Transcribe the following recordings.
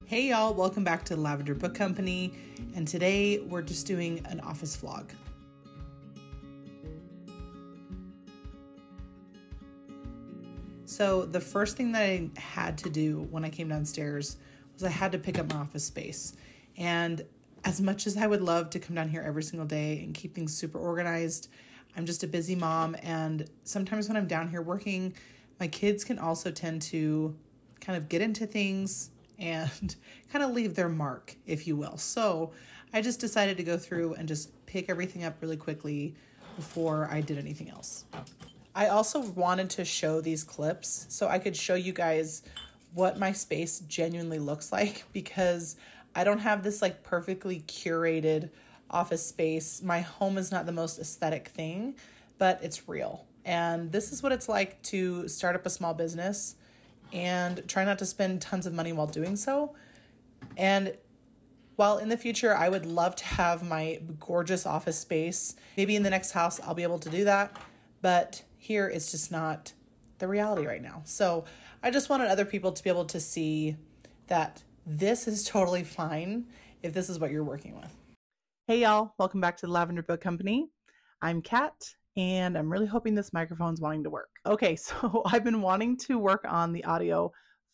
Hey y'all, welcome back to the Lavender Book Company, and today we're just doing an office vlog. So the first thing that I had to do when I came downstairs was I had to pick up my office space. And as much as I would love to come down here every single day and keep things super organized, I'm just a busy mom, and sometimes when I'm down here working, my kids can also tend to kind of get into things and kind of leave their mark, if you will. So I just decided to go through and just pick everything up really quickly before I did anything else. I also wanted to show these clips so I could show you guys what my space genuinely looks like, because I don't have this like perfectly curated office space. My home is not the most aesthetic thing, but it's real. And this is what it's like to start up a small business and try not to spend tons of money while doing so. And while in the future, I would love to have my gorgeous office space, maybe in the next house, I'll be able to do that. But here it's just not the reality right now. So I just wanted other people to be able to see that this is totally fine if this is what you're working with. Hey y'all, welcome back to the Lavender Book Company. I'm Kat, and I'm really hoping this microphone's wanting to work. Okay, so I've been wanting to work on the audio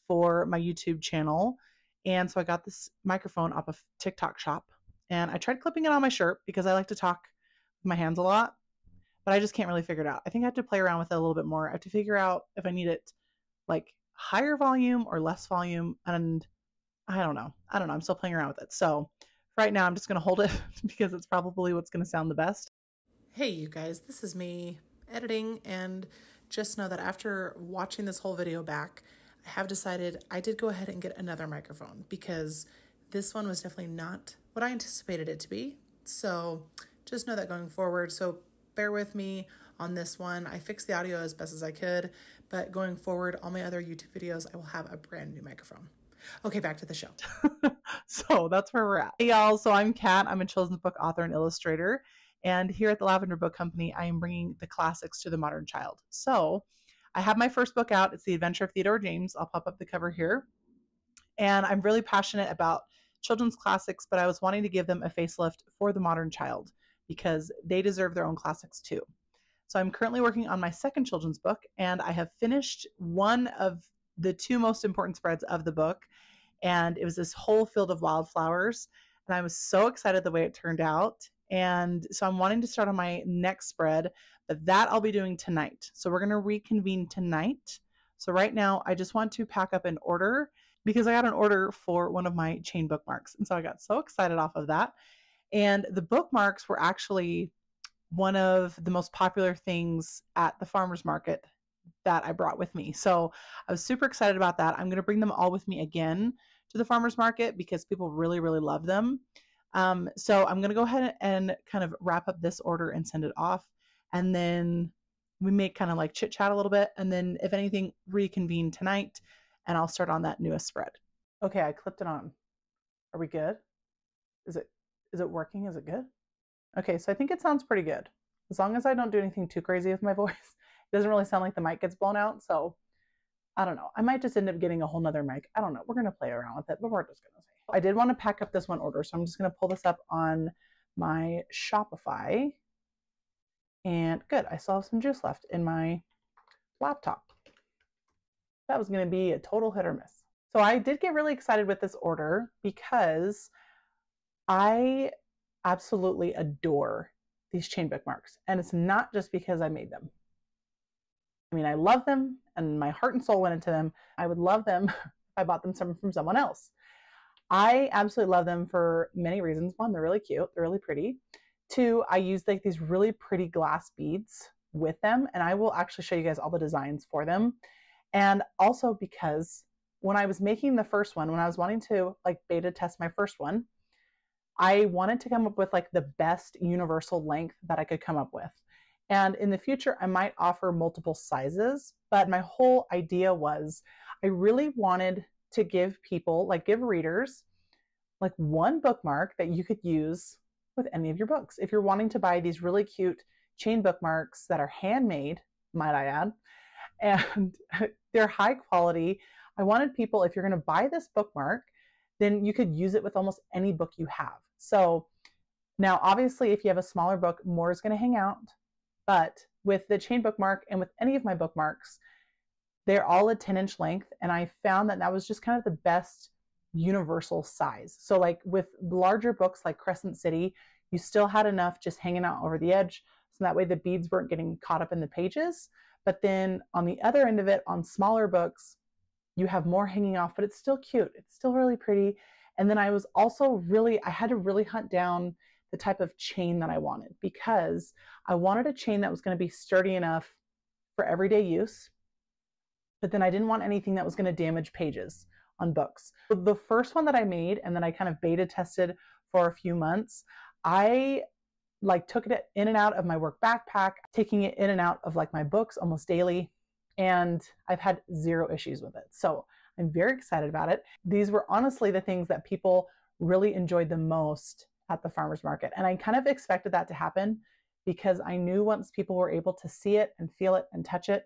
for my YouTube channel, and so I got this microphone off of TikTok shop, and I tried clipping it on my shirt because I like to talk with my hands a lot, but I just can't really figure it out. I think I have to play around with it a little bit more. I have to figure out if I need it like higher volume or less volume, and I don't know. I'm still playing around with it. So right now I'm just going to hold it because it's probably what's going to sound the best. Hey you guys, this is me editing, and just know that after watching this whole video back, I have decided I did go ahead and get another microphone because this one was definitely not what I anticipated it to be. So just know that going forward. So bear with me on this one. I fixed the audio as best as I could, but going forward, all my other YouTube videos, I will have a brand new microphone. Okay, back to the show. So that's where we're at. Hey y'all, so I'm Kat. I'm a children's book author and illustrator. And here at the Lavender Book Company, I am bringing the classics to the modern child. So I have my first book out. It's The Adventure of Theodore James. I'll pop up the cover here. And I'm really passionate about children's classics, but I was wanting to give them a facelift for the modern child because they deserve their own classics too. So I'm currently working on my second children's book, and I have finished one of the two most important spreads of the book. And it was this whole field of wildflowers. And I was so excited the way it turned out. And so I'm wanting to start on my next spread, but that I'll be doing tonight. So we're going to reconvene tonight. So right now I just want to pack up an order because I got an order for one of my chain bookmarks. And so I got so excited off of that. And the bookmarks were actually one of the most popular things at the farmer's market that I brought with me. So I was super excited about that. I'm going to bring them all with me again to the farmer's market because people really, really love them. So I'm going to go ahead and kind of wrap up this order and send it off. And then we may kind of like chit chat a little bit. And then if anything, reconvene tonight and I'll start on that newest spread. Okay, I clipped it on. Are we good? Is it working? Is it good? Okay, so I think it sounds pretty good. As long as I don't do anything too crazy with my voice. It doesn't really sound like the mic gets blown out. So I don't know. I might just end up getting a whole nother mic. I don't know. We're going to play around with it, but we're just going to say. I did want to pack up this one order, so I'm just going to pull this up on my Shopify. And good, I still have some juice left in my laptop. That was going to be a total hit or miss. So I did get really excited with this order because I absolutely adore these chain bookmarks. And it's not just because I made them. I mean, I love them and my heart and soul went into them. I would love them if I bought them from someone else. I absolutely love them for many reasons. One, they're really cute. They're really pretty. Two, I use like these really pretty glass beads with them, and I will actually show you guys all the designs for them. And also because when I was making the first one, when I was wanting to like beta test my first one, I wanted to come up with like the best universal length that I could come up with. And in the future, I might offer multiple sizes, but my whole idea was I really wanted to give people, like give readers, like one bookmark that you could use with any of your books. If you're wanting to buy these really cute chain bookmarks that are handmade, might I add, and they're high quality, I wanted people, if you're going to buy this bookmark, then you could use it with almost any book you have. So now, obviously, if you have a smaller book, more is going to hang out. But with the chain bookmark and with any of my bookmarks, they're all a 10-inch length. And I found that that was just kind of the best universal size. So like with larger books like Crescent City, you still had enough just hanging out over the edge. So that way the beads weren't getting caught up in the pages. But then on the other end of it, on smaller books, you have more hanging off, but it's still cute. It's still really pretty. And then I was also I had to really hunt down the type of chain that I wanted, because I wanted a chain that was going to be sturdy enough for everyday use, but then I didn't want anything that was going to damage pages on books. The first one that I made and then I kind of beta tested for a few months, I like took it in and out of my work backpack, taking it in and out of like my books almost daily, and I've had zero issues with it. So I'm very excited about it. These were honestly the things that people really enjoyed the most at the farmer's market. And I kind of expected that to happen, because I knew once people were able to see it and feel it and touch it,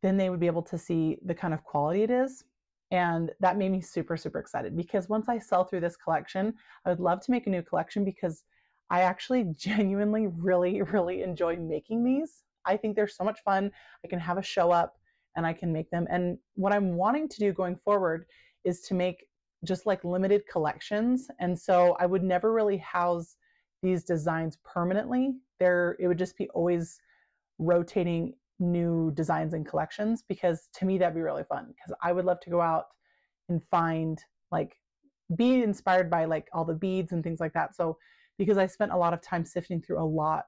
then they would be able to see the kind of quality it is. And that made me super, super excited, because once I sell through this collection, I would love to make a new collection, because I actually genuinely really, really enjoy making these. I think they're so much fun. I can have a show up and I can make them. And what I'm wanting to do going forward is to make just like limited collections. And so I would never really house these designs permanently. It would just be always rotating new designs and collections, because to me that'd be really fun, because I would love to go out and find be inspired by like all the beads and things like that. So because I spent a lot of time sifting through a lot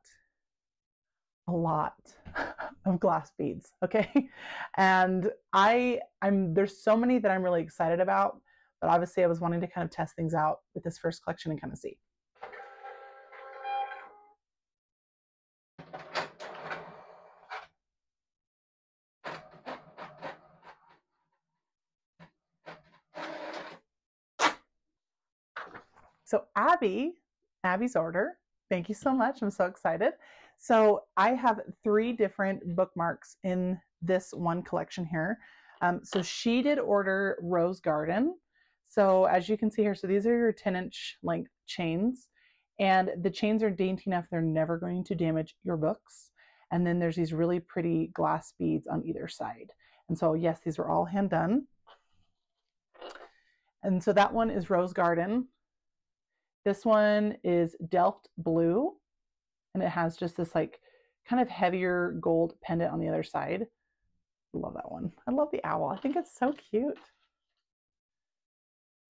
of glass beads, okay? And there's so many that I'm really excited about, but obviously I was wanting to kind of test things out with this first collection and kind of see. So Abby's order, thank you so much. I'm so excited. So I have 3 different bookmarks in this one collection here. So she did order Rose Garden. So as you can see here, so these are your 10-inch length chains, and the chains are dainty enough they're never going to damage your books. And then there's these really pretty glass beads on either side. And so yes, these were all hand done. And so that one is Rose Garden. This one is Delft Blue, and it has just this like kind of heavier gold pendant on the other side. I love that one. I love the owl. I think it's so cute.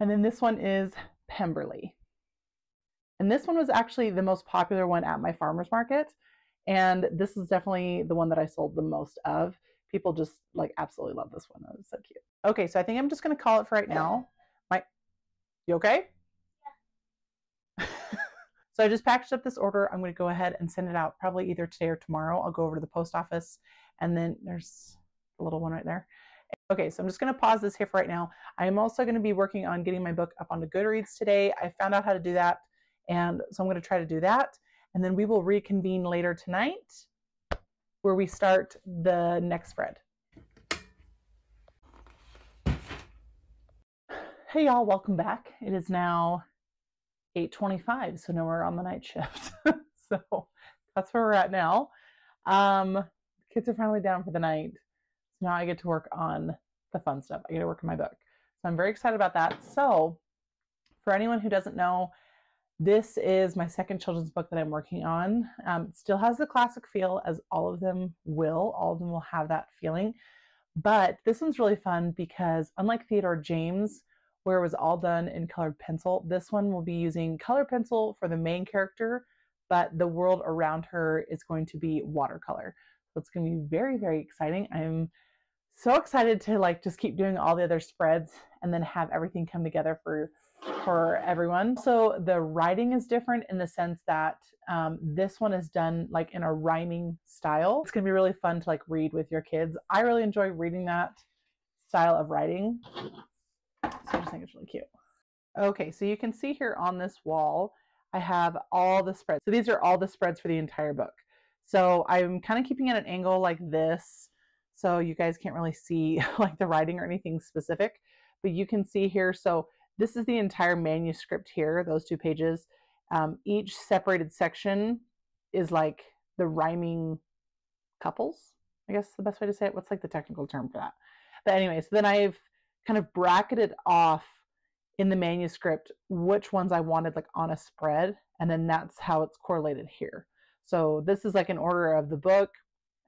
And then this one is Pemberley. And this one was actually the most popular one at my farmer's market. And this is definitely the one that I sold the most of. People just like absolutely love this one. That was so cute. Okay, so I think I'm just going to call it for right now. You okay? So I just packaged up this order. I'm going to go ahead and send it out probably either today or tomorrow. I'll go over to the post office, and then there's a little one right there. Okay, so I'm just going to pause this here for right now. I am also going to be working on getting my book up onto Goodreads today. I found out how to do that, and so I'm going to try to do that. And then we will reconvene later tonight where we start the next spread. Hey y'all, welcome back. It is now 8:25, so now we're on the night shift. So that's where we're at now. Kids are finally down for the night, so now I get to work on the fun stuff. I get to work on my book, so I'm very excited about that. So for anyone who doesn't know, this is my second children's book that I'm working on. It still has the classic feel, as all of them will have that feeling, but this one's really fun because unlike Theodore James, where it was all done in colored pencil, this one will be using color pencil for the main character, but the world around her is going to be watercolor. So it's going to be very, very exciting. I'm so excited to just keep doing all the other spreads and then have everything come together for everyone. So the writing is different in the sense that this one is done in a rhyming style. It's going to be really fun to read with your kids. I really enjoy reading that style of writing. So I just think it's really cute. Okay, so you can see here on this wall, I have all the spreads. So these are all the spreads for the entire book. So I'm kind of keeping it at an angle like this, so you guys can't really see the writing or anything specific, but you can see here. So this is the entire manuscript here, those 2 pages. Each separated section is like the rhyming couples, I guess is the best way to say it. What's like the technical term for that? But anyways, then I've kind of bracketed off in the manuscript which ones I wanted like on a spread, and then that's how it's correlated here. So this is like an order of the book,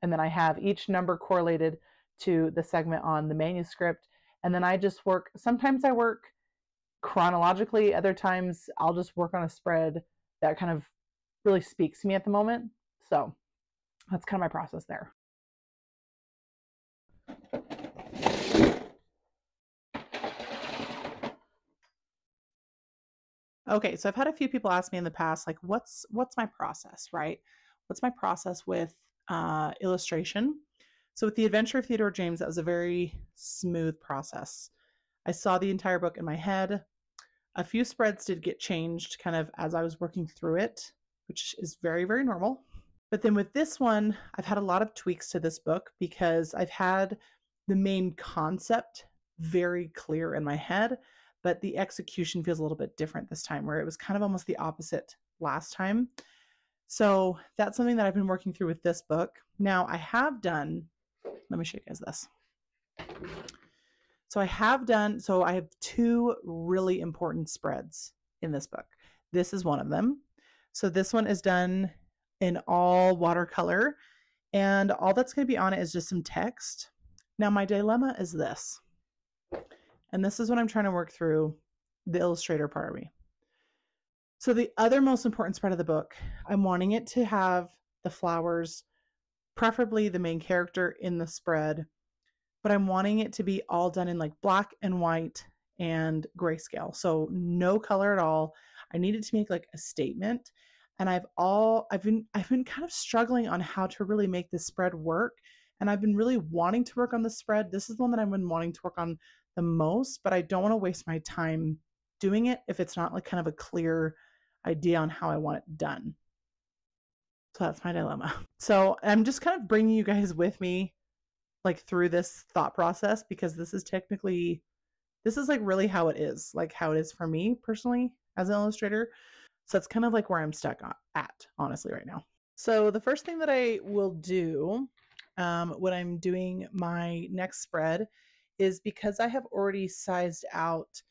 and then I have each number correlated to the segment on the manuscript, and then I just work, sometimes I work chronologically, other times I'll just work on a spread that kind of really speaks to me at the moment. So that's kind of my process there. Okay, so I've had a few people ask me in the past, like, what's my process, right? What's my process with illustration? So with the Adventure of Theodore James, that was a very smooth process. I saw the entire book in my head. A few spreads did get changed kind of as I was working through it, which is very, very normal. But then with this one, I've had a lot of tweaks to this book because I've had the main concept very clear in my head, but the execution feels a little bit different this time, where it was kind of almost the opposite last time. So that's something that I've been working through with this book. Now I have done, let me show you guys this. So I have 2 really important spreads in this book. This is one of them. So this one is done in all watercolor, and all that's going to be on it is just some text. Now my dilemma is this, and this is what I'm trying to work through, the illustrator part of me. So the other most important spread of the book, I'm wanting it to have the flowers, preferably the main character in the spread, but I'm wanting it to be all done in like black and white and grayscale. So no color at all. I needed to make like a statement, and I've been kind of struggling on how to really make this spread work. And I've been really wanting to work on the spread. This is the one that I've been wanting to work on the most, but I don't want to waste my time doing it if it's not like kind of a clear idea on how I want it done. So that's my dilemma. So I'm just kind of bringing you guys with me like through this thought process, because this is like really how it is for me personally as an illustrator. So it's kind of like where I'm stuck at honestly right now. So the first thing that I will do when I'm doing my next spread is, because I have already sized out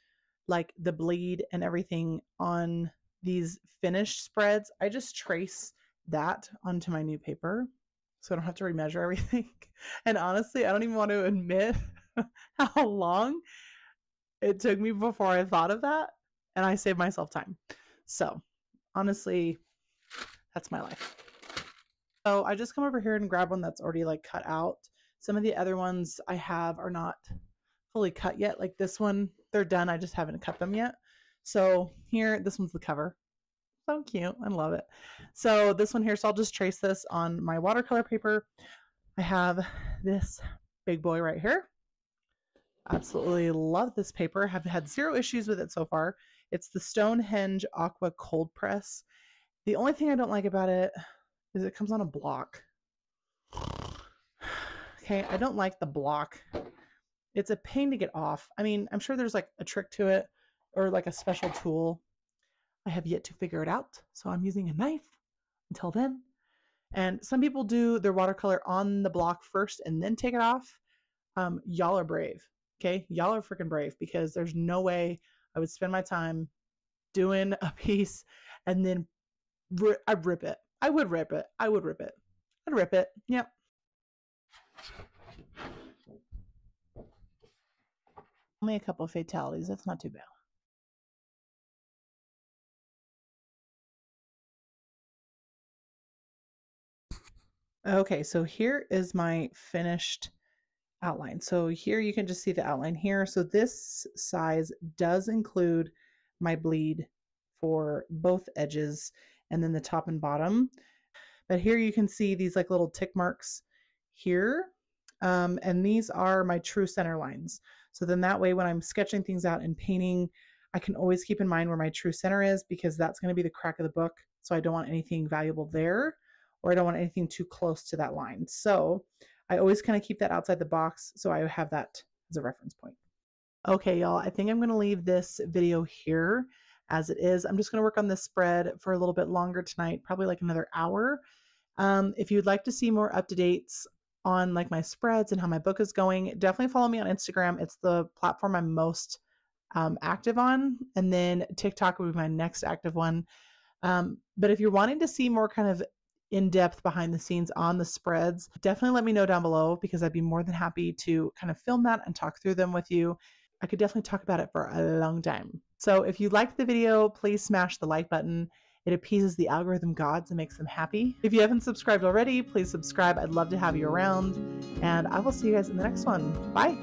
like the bleed and everything on these finished spreads, I just trace that onto my new paper so I don't have to remeasure everything. And honestly, I don't even want to admit how long it took me before I thought of that, and I saved myself time. So honestly, that's my life. So I just come over here and grab one that's already like cut out. Some of the other ones I have are not fully cut yet. Like this one, they're done. I just haven't cut them yet. So here, this one's the cover. So cute. I love it. So this one here, so I'll just trace this on my watercolor paper. I have this big boy right here. Absolutely love this paper. Have had 0 issues with it so far. It's the Stonehenge Aqua Cold Press. The only thing I don't like about it is it comes on a block. Okay, I don't like the block. It's a pain to get off. I mean, I'm sure there's like a trick to it or like a special tool. I have yet to figure it out, so I'm using a knife until then. And some people do their watercolor on the block first and then take it off. Y'all are brave, okay? Y'all are freaking brave, because there's no way I would spend my time doing a piece and then I'd rip it. I would rip it. I would rip it. I'd rip it. Yep. Only a couple of fatalities. That's not too bad. Okay, so here is my finished outline. So here you can just see the outline here. So this size does include my bleed for both edges and then the top and bottom. But here you can see these like little tick marks here. And these are my true center lines. So then that way when I'm sketching things out and painting, I can always keep in mind where my true center is, because that's going to be the crack of the book. So I don't want anything valuable there, or I don't want anything too close to that line. So I always kind of keep that outside the box, so I have that as a reference point. Okay, y'all, I think I'm going to leave this video here as it is. I'm just going to work on this spread for a little bit longer tonight, probably like another hour. If you'd like to see more up-to-dates on like my spreads and how my book is going, definitely follow me on Instagram. It's the platform I'm most active on. And then TikTok will be my next active one. But if you're wanting to see more kind of in-depth behind the scenes on the spreads, definitely let me know down below, because I'd be more than happy to kind of film that and talk through them with you. I could definitely talk about it for a long time. So if you liked the video, please smash the like button. It appeases the algorithm gods and makes them happy. If you haven't subscribed already, please subscribe. I'd love to have you around. And I will see you guys in the next one. Bye.